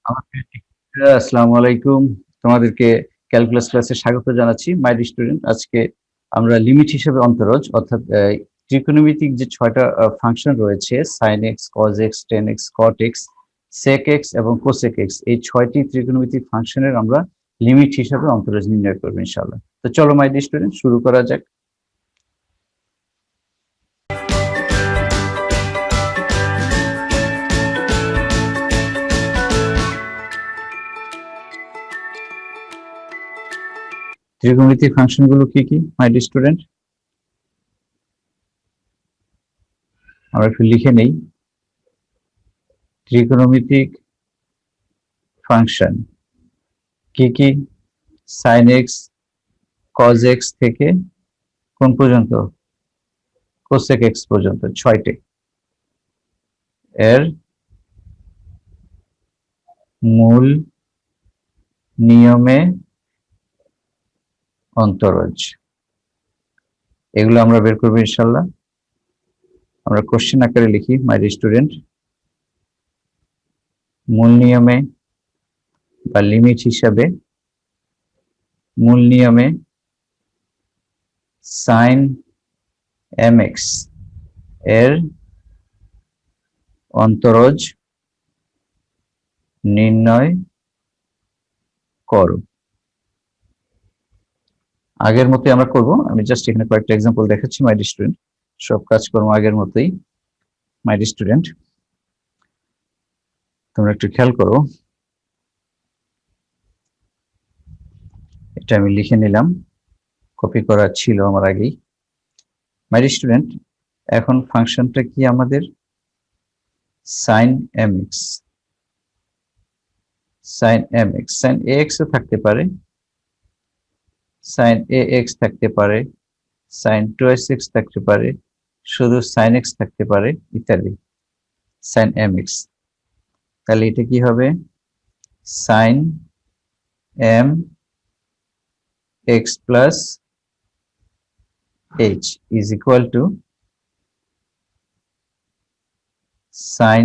আসসালামু আলাইকুম। তোমাদেরকে ক্যালকুলাস ক্লাসে স্বাগত জানাচ্ছি। মাই ডিয়ার স্টুডেন্ট, আজকে আমরা লিমিট হিসেবে অন্তরজ অর্থাৎ ত্রিকোণমিতিক যে ৬ টা ফাংশন রয়েছে sin x, cos x, tan x, cot x, sec x এবং cosec x, এই ৬ টি ত্রিকোণমিতিক ফাংশনের আমরা লিমিট হিসেবে অন্তরজ নির্ণয় করব ইনশাআল্লাহ। তো চলো মাই ডিয়ার স্টুডেন্ট, শুরু করা যাক। ত্রিকোণমিতিক ফাংশনগুলো কি কি মাই ডিয়ার স্টুডেন্ট? আমরা একটু লিখে নেই। ত্রিকোণমিতিক ফাংশন কি কি? sin x, cos x থেকে কোন পর্যন্ত? cosec x পর্যন্ত ৬টি। এর মূল নিয়মে অন্তরজ, এগুলো আমরা বের করবো ইনশাল্লাহ। আমরা কোশ্চেন আকারে লিখি মাই ডিয়ার স্টুডেন্ট। মূল নিয়মে বা লিমিট হিসাবে, মূল নিয়মে sin mx এর অন্তরজ নির্ণয় করো। আগের মতোই আমরা করব। আমি জাস্ট এখানে কয়েকটা এক্সাম্পল দেখাচ্ছি মাই ডিয়ার স্টুডেন্ট। সব কাজকর্ম আগের মতোই মাই ডিয়ার স্টুডেন্ট, তোমরা একটু খেয়াল করো। এটা আমি লিখে নিলাম, কপি করা ছিল আমার আগেই। মাই ডিয়ার স্টুডেন্ট, এখন ফাংশনটা কি আমাদের? sin mx। sin mx, sin ax ও থাকতে পারে, sin ax থাকতে পারে, sin 2x থাকতে পারে, শুধু sin x থাকতে পারে ইত্যাদি। sin mx, তাহলে এটা কি হবে? sin mx plus h is equal to sin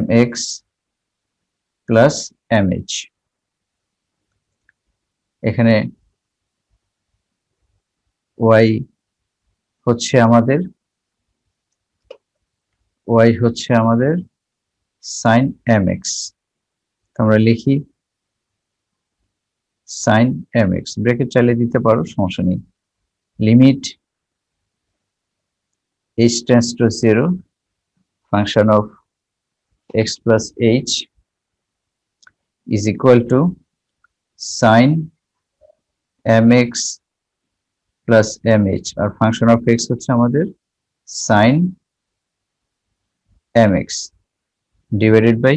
mx plus mh। এখানে y হচ্ছে আমাদের sin mx। আমরা লিখি sin mx, ব্র্যাকেট চালিয়ে দিতে পারো, সমস্যা নেই। Limit h tends to 0, function of x plus h is equal to sin mx plus mh, আর ফাংশন অফ x হচ্ছে আমাদের sin mx divided by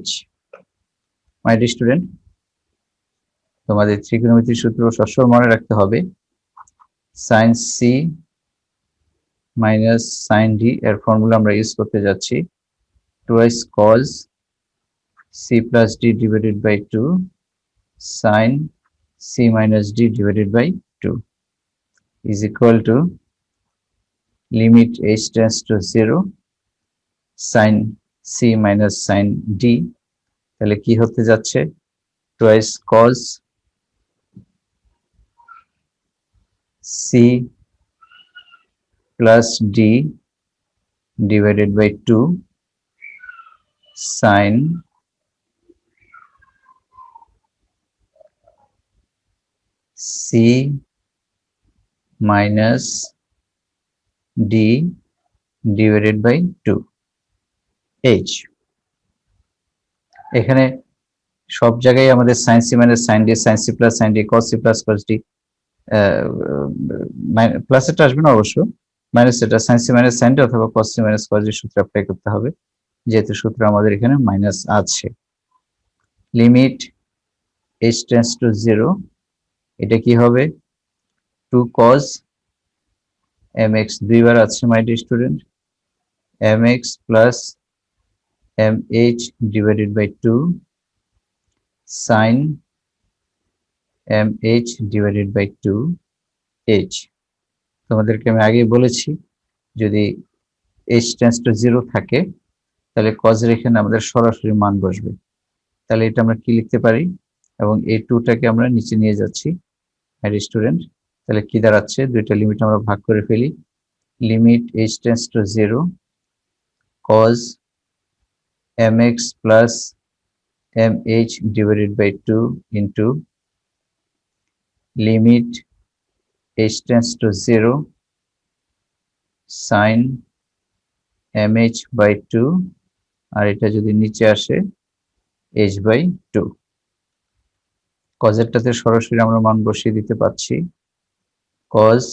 h। My dear student, তোমাদের ত্রিকোণমিতির সূত্র সবসময় মনে রাখতে হবে। sin c minus sin d এর ফর্মুলা আমরা ইউজ করতে যাচ্ছি। 2s cos c plus d divided by 2 sin c minus d divided by 2 is equal to limit h tends to 0 sin c minus sin d। তাহলে কি হতে যাচ্ছে? 2s cos c plus d divided by 2 sin c minus d divided by 2 h। এখানে সব জায়গায় আমাদের sin c minus sin d, sin c plus sin d, cos c plus cos d, plus এটা আসবে না অবশ্য, মাইনাস এটা sin c minus sin d অথবা cos c minus cos d সূত্র অ্যাপ্লাই করতে হবে, যেহেতু সূত্র আমাদের এখানে মাইনাস আছে। লিমিট h tends to 0, এটা কি হবে? 2 cos mx, দুইবার আছে মাই dear student, mx plus mh divided by 2 sin mh divided by 2 h। তোমাদেরকে আমি আগেই বলেছি, যদি h tends to 0 থাকে তাহলে কজের এখানে আমাদের সরাসরি মান বসবে। তাহলে এটা আমরা কি লিখতে পারি, এবং এই টুটাকে আমরা নিচে নিয়ে যাচ্ছি স্টুডেন্ট। তাহলে কি দাঁড়াচ্ছে, দুইটা লিমিট আমরা ভাগ করে ফেলি। Limit h tends to 0 cos mx plus mh divided by 2 into limit h tends to 0 sin mh by 2, আর এটা যদি নিচে আসে h by 2। কজেরটাতে সরাসরি আমরা মান বসিয়ে দিতে পারছি, cos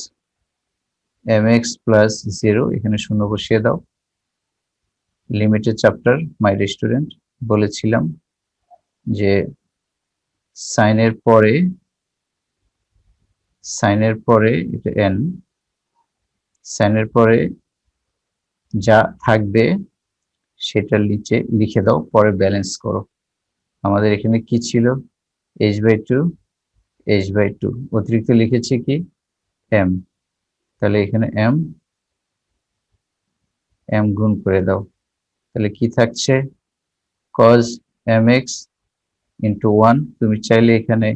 mx plus 0, এখানে শূন্য বসিয়ে দাও। লিমিটের চ্যাপ্টার মাই স্টুডেন্ট বলেছিলাম যে সাইনের পরে এটা n, সাইনের পরে যা থাকবে সেটা নিচে লিখে দাও, পরে ব্যালেন্স করো। আমাদের এখানে কি ছিল, h/2 অতিরিক্ত লিখেছি কি m, তাহলে এখানে m গুণ করে দাও। তাহলে কি থাকছে, cos mx into 1, তুমি চাইলে এখানে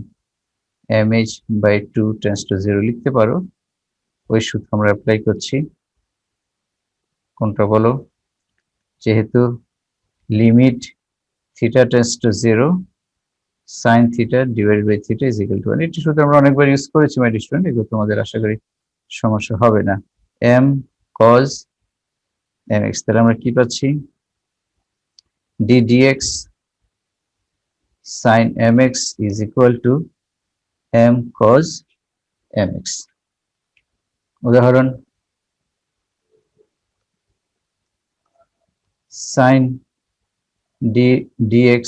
mh/2 tends to 0 লিখতে পারো। ওই সূত্র আমরা অ্যাপ্লাই করছি। কোনটা বলো, যেহেতু limit theta tends to 0 sin theta divided by theta is equal to 1, এটি সূত্র আমরা অনেকবার ইউজ করেছি মাই স্টুডেন্ট, এগুলো তোমাদের আশা করি সমস্যা হবে না। m cos mx, তাহলে আমরা কি পাচ্ছি, d dx sin mx is equal to m cos mx। উদাহরণ, sin dx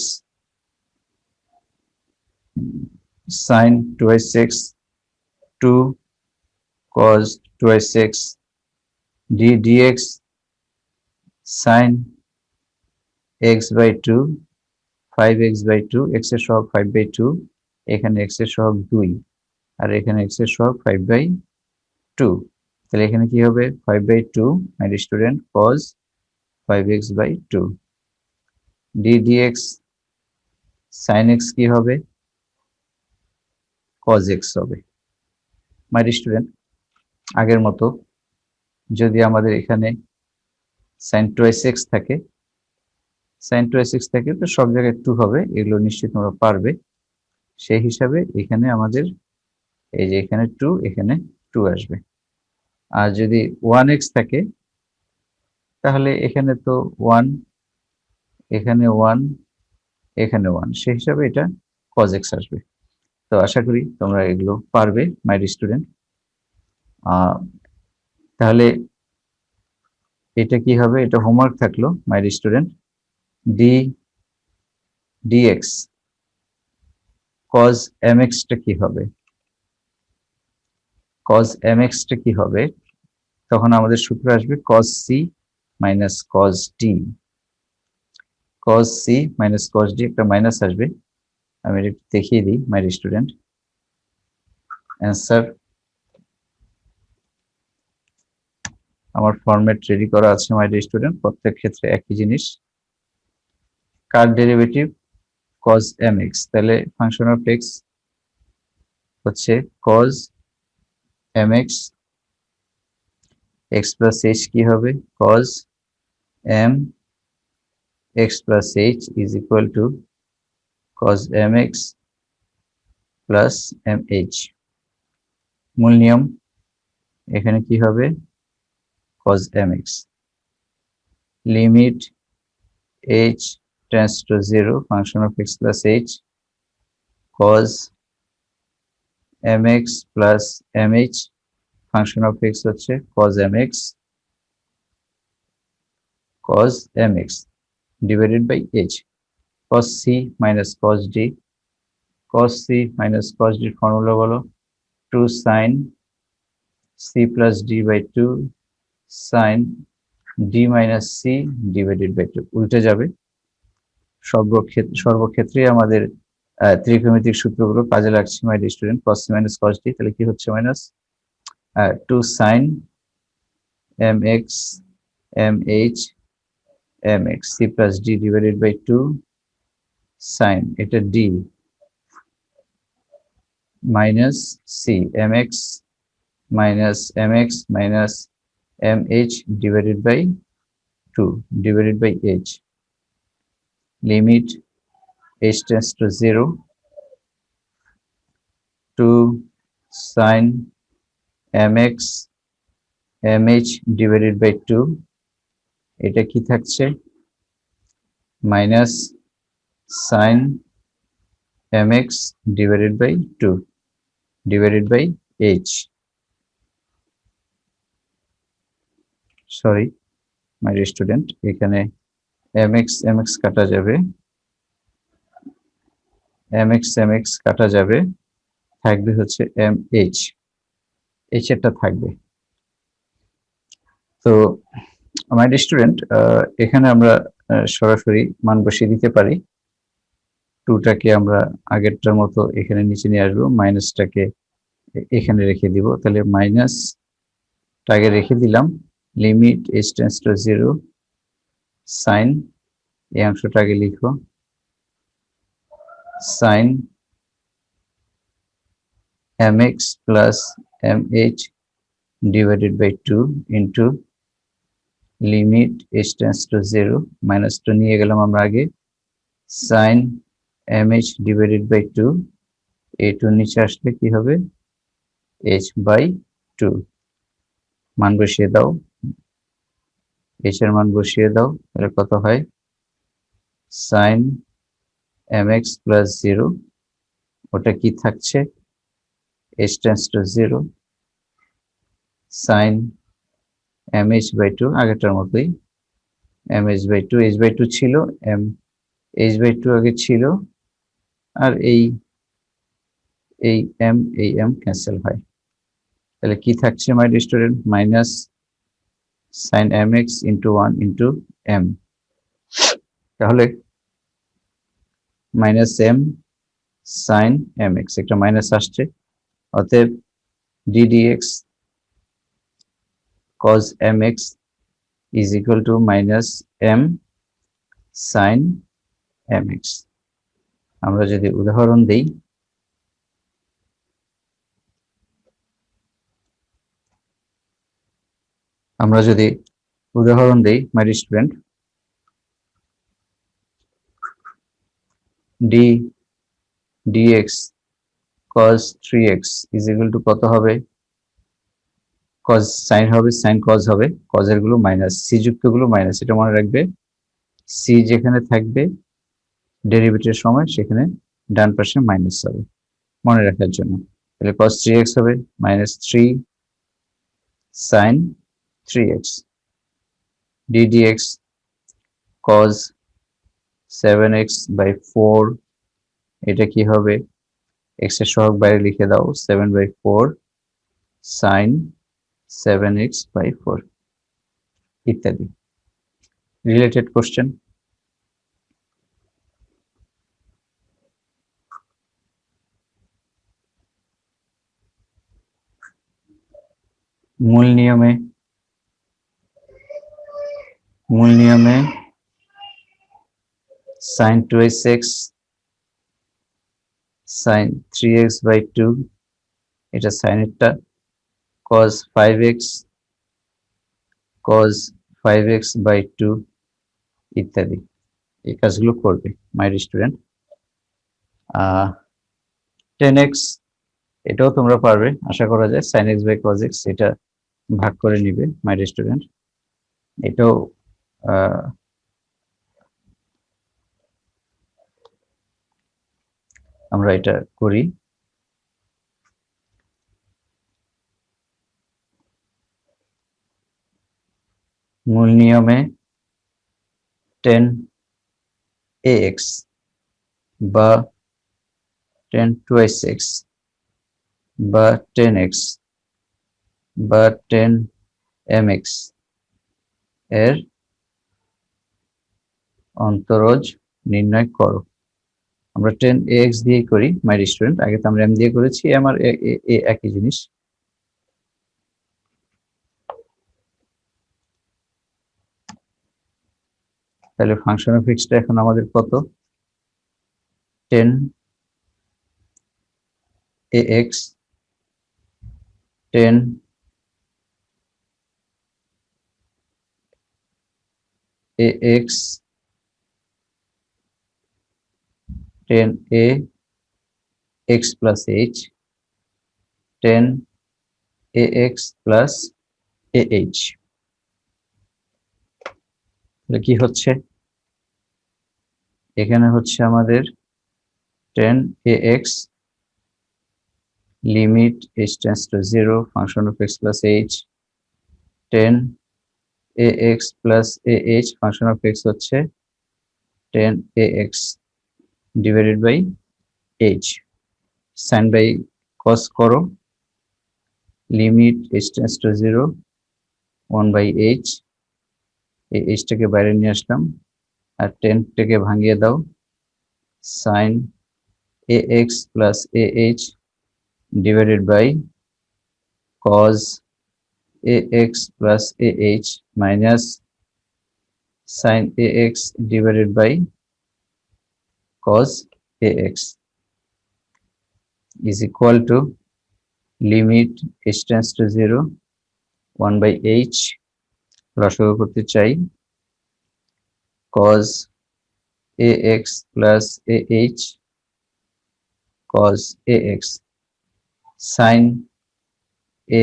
sin twice x 2 cos twice x, d dx sin x by 2 5x by 2, x এর সহগ 5/2, এখানে x এর সহগ 2 আর এখানে x এর সহগ 5/2। তাহলে এখানে কি হবে, 5/2 my student cos 5x by 2, d dx sin x কি হবে, cos x হবে। মাই স্টুডেন্ট আগের মতো যদি আমাদের এখানে sin 2x থাকে, sin 2x থাকে তো সব জায়গায় 2 হবে, এগুলো নিশ্চিত তোমরা পারবে। সেই হিসাবে এখানে আমাদের এই যে এখানে 2, এখানে 2 আসবে। আর যদি 1x থাকে তাহলে এখানে তো 1, এখানে 1, এখানে 1, সেই হিসাবে এটা cos x আসবে। তো আশা করি তোমরা এগুলো পারবে মাই স্টুডেন্ট। তাহলে এটা কি হবে, এটা হোমওয়ার্ক থাকলো my student. dx cos mx টা কি হবে, cos mx টা কি হবে, তখন আমাদের সূত্র আসবে cos c minus cos d, cos c minus cos d, একটা মাইনাস আসবে, আমি এটা দেখিয়ে দিই মাই স্টুডেন্ট। অ্যান্সার আমার ফরম্যাট রেডি করা আছে মাই স্টুডেন্ট, প্রত্যেক ক্ষেত্রে একই জিনিস। কার ডেরিভেটিভ cos mx, তাহলে ফাংশন অফ x হচ্ছে cos mx, x plus h কি হবে, cos m x plus h is equal to cos mx plus mh। মূল নিয়ম এখানে কি হবে, cos mx, limit h tends to 0 function of x plus h cos mx plus mh, function of x হচ্ছে cos mx divided by h, cos c minus cos d, cos c minus cos d formula বলো, 2 sin c plus d by 2 sin d minus c divided by 2, উল্টে যাবে। সর্বক্ষেত্রে আমাদের ত্রিকোণমিতিক সূত্রগুলো কাজে লাগছে my student. cos c minus cos d, তাহলে কি হচ্ছে minus 2 sin mx mh mx c plus d divided by 2 sin এটা d minus c mx minus mx minus mh divided by 2 divided by h limit h tends to 0 2 sin mx mh divided by 2 এটা কি থাকছে minus sin mx divided by 2 divided by h sorry my dear student এখানে mx কাটা যাবে mx কাটা যাবে থাকবে হচ্ছে mh h এটা থাকবে তো my dear student এখানে আমরা সরাসরি মান বসিয়ে দিতে পারি 2 টাকে আমরা আগেরটার মতো এখানে নিচে নিয়ে আসবো মাইনাসটাকে এখানে রেখে দিব তাহলে মাইনাস টাকে রেখে দিলাম limit h tends to 0 sin এই অংশটাকে লিখো sin mx plus mh divided by 2 into limit h tends to 0 minus 2 নিয়ে গেলাম আমরা আগে sin mh divided by 2 এই 2 নিচে আসলে কি হবে h by 2 মান বসিয়ে দাও h এর মান বসিয়ে দাও তাহলে কত হয় sin mx plus 0 ওটা কি থাকছে h tends to 0 sin mh by 2 আগেরটার মতোই mh by 2 h by 2 ছিল h by 2 আগে ছিল আর এই m ক্যান্সেল হয় তাহলে কি থাকছে মাই dear student minus sin mx into 1 into m তাহলে মাইনাস m sin mx একটা মাইনাস আসছে অতএব ddx cos mx is equal to minus m sin mx আমরা যদি উদাহরণ দেই my dear student dx cos 3x is equal to কত হবে cos sin হবে sin cos হবে cos এর গুলো মাইনাস c যুক্ত গুলো মাইনাস এটা মনে রাখবে c যেখানে থাকবে ডেরিভেটিভের সময় সেখানে ডান পাশে মাইনাস হবে মনে রাখার জন্য তাহলে cos 3x হবে minus 3 sin 3x ddx cos 7x by 4 এটা কি হবে x এর সহগ বাইরে লিখে দাও 7 by 4 sin 7x by 4 ইত্যাদি রিলেটেড কোশ্চেন মূল নিয়মে sin 2x sin 3x by 2 এটা sin এরটা cos 5x by 2 ইত্যাদি এই কাজগুলো করবে মাই স্টুডেন্ট 10x এটাও তোমরা পারবে আশা করা যায় sin x by cos x এটা ভাগ করে নিবে মাই স্টুডেন্ট এটাও আমরা এটা করি মূল নিয়মে 10ax বা 10 twice x বা 10x বা 10mx এর অন্তরজ নির্ণয় করো আমরা 10ax দিয়ে করি মাই স্টুডেন্ট আগে তো আমরা m দিয়ে করেছি m আর a একই জিনিস তাহলে ফাংশন অফ এক্সটা এখন আমাদের কত, 10 ax 10 ax 10 a x plus h 10 ax plus ah। তাহলে কি হচ্ছে, এখানে হচ্ছে আমাদের 10 ax limit h tends to 0 function of x plus h 10 ax plus ah function of x হচ্ছে 10 ax divided by h, sin by cos করো, limit h tends to 0 1 by h, এই h টাকে বাইরে নিয়ে আসলাম আর 10 টাকে ভাঙিয়ে দাও, sin ax plus ah divided by cos ax plus ah minus sin ax divided by cos ax is equal to limit h tends to 0 1 by h, লসাগু করতে চাই, cos ax plus ah cos ax sin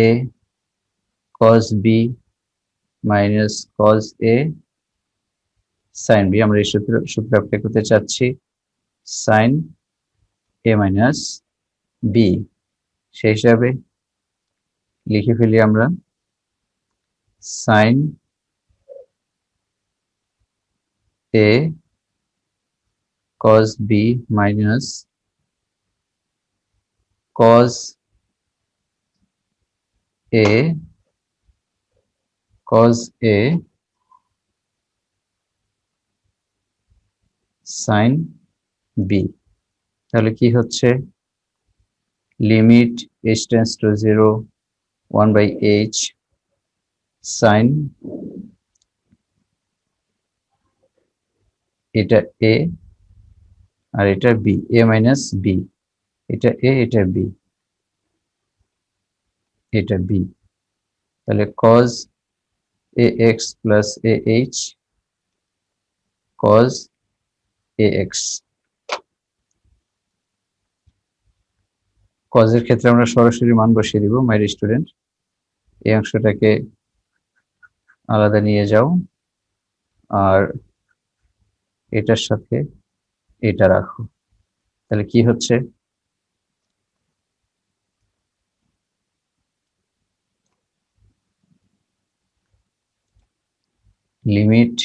a cos b minus cos a sin b, আমরা এই সূত্র apply করতে চাচ্ছি, sin a minus b, সেই হিসাবে লিখে ফেলি আমরা sin a cos b minus cos a cos a sin b। তাহলে কি হচ্ছে, limit h tends to 0 1 by h sin এটা a আর এটা b, a minus b, এটা a এটা b, এটা b, তাহলে cos ax plus ah cos ax। cos এর ক্ষেত্রে আমরা সরাসরি মান বসিয়ে দিব, মাই স্টুডেন্ট এই অংশটাকে আলাদা নিয়ে যাও আর এটার সাথে এটা রাখো, তাহলে কি হচ্ছে, limit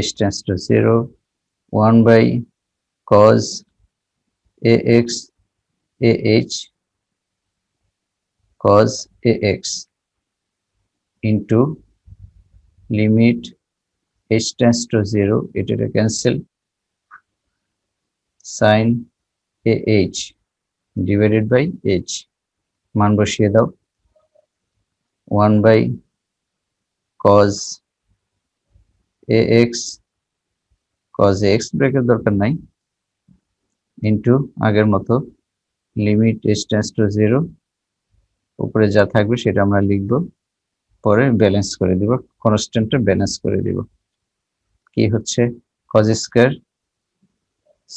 h tends to 0 1 by cos ax ah cos ax into limit h tends to 0 এটা cancel sin ah divided by h, মান বসিয়ে দাও 1 by cos ax cos ax bracket দরকার নাই ইনটু আগের মতো লিমিট h tends to 0, উপরে যা থাকবে সেটা আমরা লিখব, পরে ব্যালেন্স করে দিব, কনস্ট্যান্টটা ব্যালেন্স করে দিব, কি হচ্ছে cos square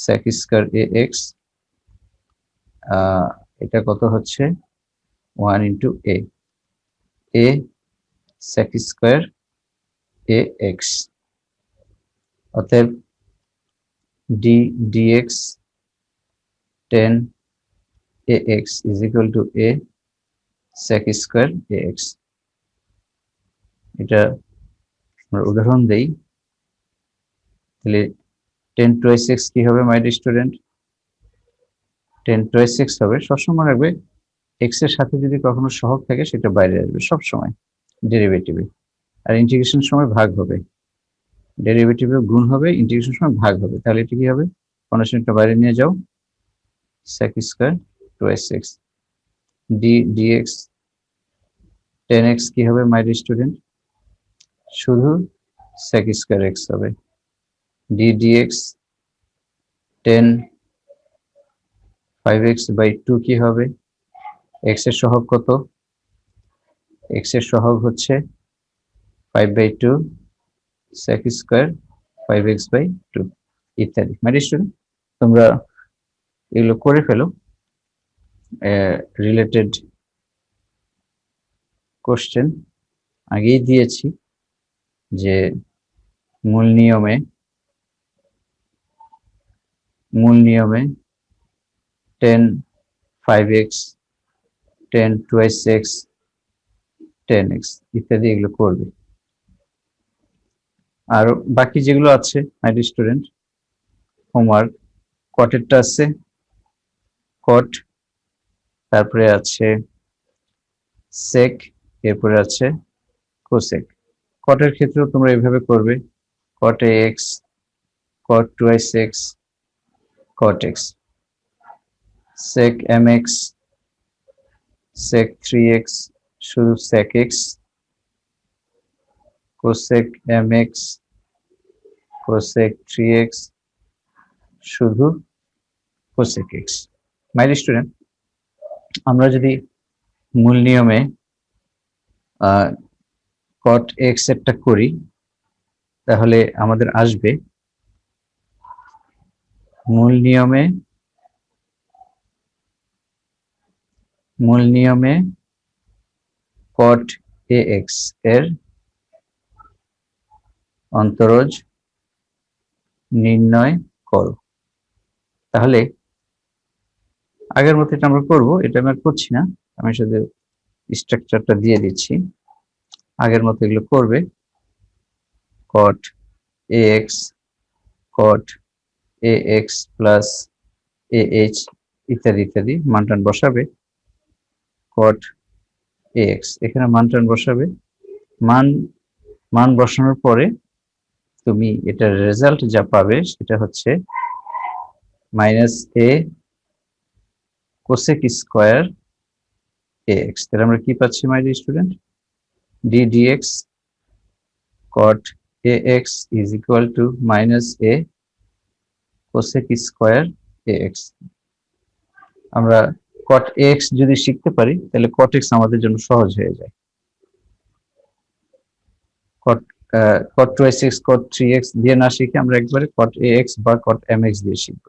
sec square ax, এটা কত হচ্ছে 1 into a sec square ax, অতএব d dx 10 ax is equal to a sec square ax। এটা আমরা উদাহরণ দেই, তাহলে 10 twice x কি হবে মাই স্টুডেন্ট, 10 twice x হবে, সবসময় রাখবে x এর সাথে যদি কখনো সহগ থাকে সেটা বাইরে আসবে সব সময় ডেরিভেটিভে, আর ইন্টিগ্রেশন সময় ভাগ হবে, ডেরিভেটিভে গুণ হবে, ইন্টিগ্রেশন সময় ভাগ হবে, তাহলে এটা কি হবে, কনস্ট্যান্টটা বাইরে নিয়ে যাও sec square twice x d dx 10x কি হবে মাই স্টুডেন্ট, শুধু sec স্কয়ার x হবে। d dx 10 5x বাই 2 কি হবে? x এর সহগ কত? x এর সহগ হচ্ছে 5/2 sec স্কয়ার 5x বাই 2 ইত্যাদি। মাই স্টুডেন্ট, তোমরা এগুলো করে ফেলো। রিলেটেড কোশ্চেন আগেই দিয়েছি যে মূল নিয়মে 10 5x 10 twice x 10x ইত্যাদি এগুলো করবে। আর বাকি যেগুলো আছে মাই স্টুডেন্ট হোমওয়ার্ক, কটেরটা আছে কট, তারপরে আছে সেক, এরপরে আছে কোসেক। কটের ক্ষেত্রেও তোমরা এইভাবে করবে, cot ax cot twice x cot x, sec mx sec 3x শুধু sec x, cosec mx cosec 3x শুধু cosec x। মাই স্টুডেন্ট, আমরা যদি মূল নিয়মে cot x একটা করি তাহলে আমাদের আসবে মূল নিয়মে cot ax এর অন্তরজ নির্ণয় করো। তাহলে আগের মতো এটা আমরা করব, এটা আমি আর করছি না, আমি শুধু স্ট্রাকচারটা দিয়ে দিচ্ছি। আগের মতো এগুলো করবে, cot ax cot ax plus ah ইত্যাদি ইত্যাদি মানটান বসাবে। cot ax এখানে মানটান বসাবে, মান বসানোর পরে তুমি এটার রেজাল্ট যা পাবে সেটা হচ্ছে -a cosec স্কয়ার ax। তাহলে আমরা কি পাচ্ছি my student? d dx cot ax is equal to -a cosec square ax। আমরা cot ax যদি শিখতে পারি তাহলে cot x আমাদের জন্য সহজ হয়ে যায়। cot 2x cot 3x দিয়ে না শিখে আমরা একবারে cot ax বা cot mx দিয়ে শিখব।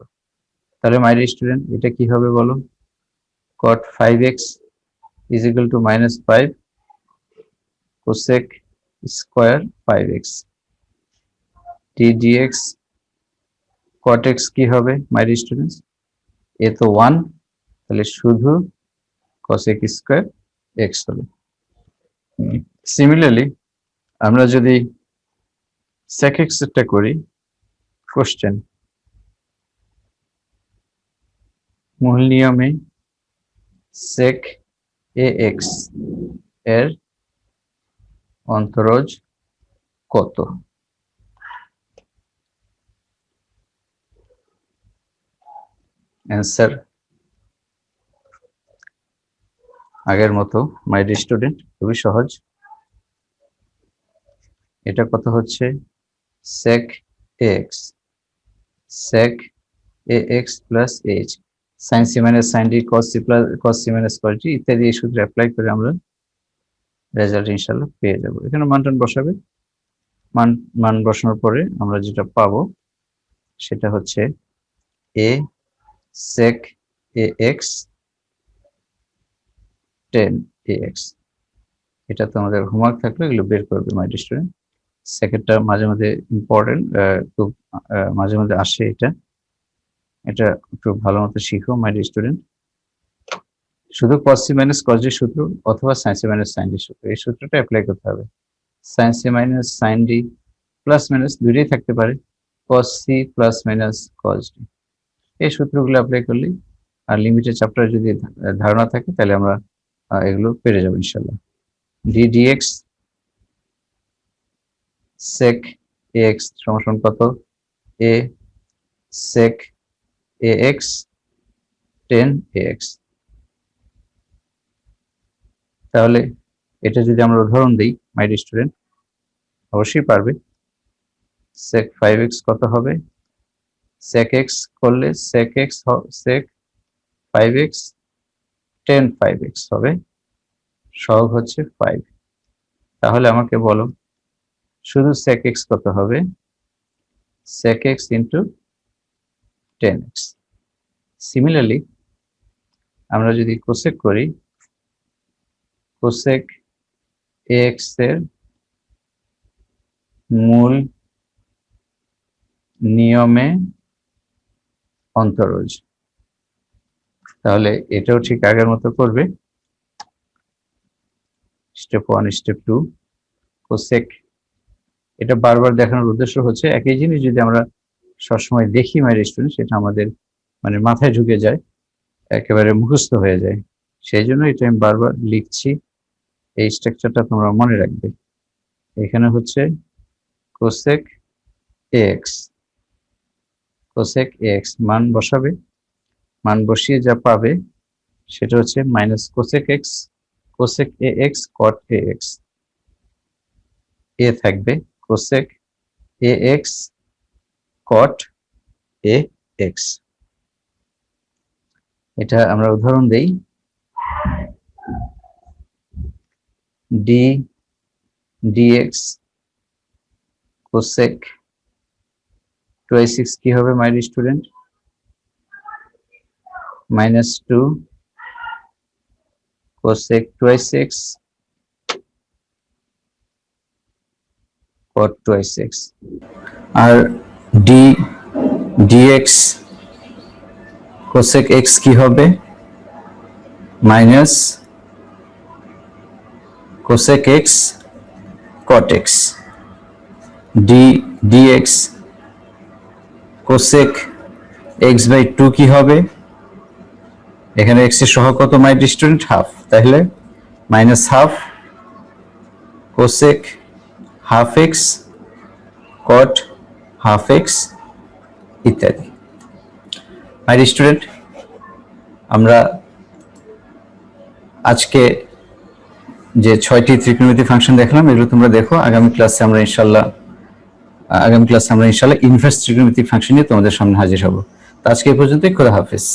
তাহলে মাই স্টুডেন্ট এটা কি হবে বলো? cot 5x is equal to -5 cosec square 5x, d dx cot x কি হবে মাই স্টুডেন্টস? এ তো 1, তাহলে শুধু cosec স্কয়ার x হবে। সিমিলারলি আমরা যদি sec x টা করি, কোশ্চেন মূল নিয়মে sec ax এর অন্তরজ কত? অ্যান্সার আগের মতো মাই স্টুডেন্ট, খুবই সহজ। এটা কত হচ্ছে? sec ax plus h sin c minus sin d cos c plus cos c minus cos d ইত্যাদি এই সূত্র অ্যাপ্লাই করে আমরা রেজাল্ট ইনশাআল্লাহ পেয়ে যাব। এখানে মানটান বসাবে, মান বসানোর পরে আমরা যেটা পাবো সেটা হচ্ছে a sec ax 10 ax। এটা তো আমাদের হোমওয়ার্ক থাকলে এগুলো বের করবে মাই স্টুডেন্ট। সেকেন্ডটা মাঝে মাঝে ইম্পর্টেন্ট, খুব মাঝে মাঝে আসে, এটা একটু ভালো মতো শিখো মাই স্টুডেন্ট। শুধু cos c minus cos d সূত্র অথবা sin c minus sin d সূত্র, এই সূত্রটা অ্যাপ্লাই করতে হবে। sin c minus sin d plus minus দুইটাই থাকতে পারে, cos c plus minus cos d, এই সূত্রগুলো অ্যাপ্লাই করলেই আর লিমিটের চ্যাপ্টার যদি ধারণা থাকে তাহলে আমরা এগুলো পেরে যাবো ইনশাআল্লাহ। d dx sec ax সমান কত? a sec ax 10 ax। তাহলে এটা যদি আমরা উদাহরণ দিই মাই স্টুডেন্ট, অবশ্যই পারবে। sec 5x কত হবে? sec x করলে sec 5x tan 5x হবে, সহগ হচ্ছে 5। তাহলে আমাকে বলো শুধু sec x কত হবে? sec x into tan x। Similarly আমরা যদি কোসেক করি, কোসেক ax এর মূল নিয়মে অন্তরজ, তাহলে এটাও ঠিক আগের মতো করবে। স্টেপ 1 স্টেপ 2 কোসেক, এটা বারবার দেখানোর উদ্দেশ্য হচ্ছে একই জিনিস যদি আমরা সবসময় দেখি মাই স্টুডেন্ট, সেটা আমাদের মানে মাথায় ঢুকে যায়, একেবারে মুখস্থ হয়ে যায়। সেই জন্য এটা আমি বারবার লিখছি, এই স্ট্রাকচারটা তোমরা মনে রাখবে। এখানে হচ্ছে কোসেক ax, কোসেক ax মান বসাবে, মান বসিয়ে যা পাবে সেটা হচ্ছে minus cosec x, cosec ax cot ax, এ থাকবে কোসেক ax cot ax। এটা আমরা উদাহরণ দেই, d dx কোসেক 2x কি হবে my student? -2 cosec 2x cot 2x। আর d dx কোসেক x কি হবে? Minus cosec x cot x। d dx cosec x/2 কি হবে? এখানে x এর সহগ কত মাই স্টুডেন্ট? হাফ, তাহলে -12 cosec half x cot half x ইত্যাদি। মাই স্টুডেন্ট, আমরা আজকে যে 6টি ত্রিকোণমিতিক ফাংশন দেখলাম, এগুলো তোমরা দেখো। আগামী ক্লাসে আমরা ইনশাআল্লাহ ইনভার্স ত্রিকোণমিতিক ফাংশন নিয়ে তোমাদের সামনে হাজির হব। তো আজকে এই পর্যন্তই, খোদা হাফেজ।